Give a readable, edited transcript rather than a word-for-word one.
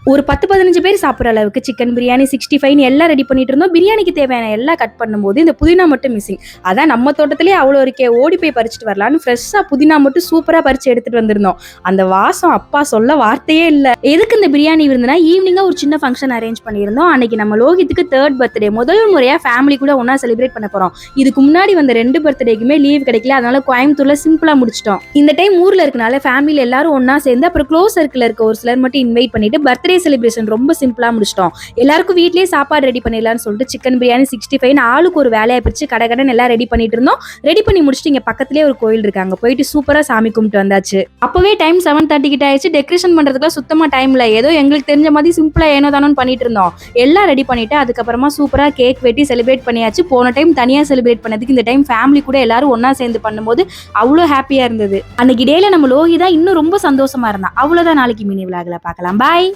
ஒரு 10-15 பேர் சாப்பிட்ற அளவுக்கு சிக்கன் பிரியாணி 65 எல்லாம் ரெடி பண்ணிட்டு இருந்தோம். பிரியாணிக்கு தேவையான எல்லாம் கட் பண்ணும்போது இந்த புதினா மட்டும் மிஸ்ஸிங். அதான் நம்ம தோட்டத்திலேயே அவ்வளோ இருக்கே, ஓடி போய் பறிச்சுட்டு வரலான்னு ஃப்ரெஷ்ஷாக புதினா மட்டும் சூப்பராக பறிச்சு எடுத்துட்டு வந்திருந்தோம். அந்த வாசம் அப்பா சொல்ல வார்த்தையே இல்லை. எதுக்கு இந்த பிரியாணி விருந்துனா, ஈவினிங்காக ஒரு சின்ன ஃபங்க்ஷன் அரேஞ்ச் பண்ணியிருந்தோம். அன்னைக்கு நம்ம லோகித்துக்கு 3rd பர்த்டே, முதல் முறையாக ஃபேமிலி கூட ஒன்றா செலிப்ரேட் பண்ண போகிறோம். இதுக்கு முன்னாடி வந்த 2 பர்த்டேக்குமே லீவ் கிடைக்கல, அதனால கோயம்புத்தூர்ல சிம்பிளாக முடிச்சிட்டோம். இந்த டைம் ஊரில் இருக்கனால ஃபேமிலியில் எல்லாரும் ஒன்றா சேர்ந்து அப்புறம் க்ளோஸ் சர்க்கிள் இருக்க ஒரு சிலர் மட்டும் இன்வைட் பண்ணிட்டு பர்த்டே செலிப்ரேஷன் ரொம்ப சிம்பிளா முடிச்சிட்டோம். எல்லாருக்கும் வீட்லயே சாப்பாடு ரெடி பண்ணிடலாம்னு சொல்லிட்டு சிக்கன் பிரியாணி 65 ஆளுக்கு ஒரு வேலையை பிரிச்சு கடகடன் எல்லாம் ரெடி பண்ணிட்டு இருந்தோம். ரெடி பண்ணி முடிச்சுட்டு இங்க பக்கத்துலேயே ஒரு கோயில் இருக்காங்க, போயிட்டு சூப்பரா சாமி கும்பிட்டு வந்தாச்சு. அப்பவே டைம் 7:30 கிட்ட ஆயிடுச்சு. டெக்கரேஷன் பண்றதுக்குலாம் சுத்தமா டைம் இல்லை, ஏதோ எங்களுக்கு தெரிஞ்ச மாதிரி சிம்பிளா ஏனோ தானோன்னு பண்ணிட்டு இருந்தோம். எல்லாம் ரெடி பண்ணிட்டு அதுக்கப்புறமா சூப்பரா கேக் வெட்டி செலிப்ரேட் பண்ணியாச்சு. போன டைம் தனியா செலிப்ரேட் பண்ணதுக்கு இந்த டைம் ஃபேமிலி கூட எல்லாரும் ஒன்னா சேர்ந்து பண்ணும்போது அவ்வளோ ஹாப்பியா இருந்தது. அன்னைக்கு டேல நம்ம லோகி தான் இன்னும் ரொம்ப சந்தோஷமா இருந்தா. அவ்வளவுதான். நாளைக்கு மினி விலாக்ல பார்க்கலாம். பாய்.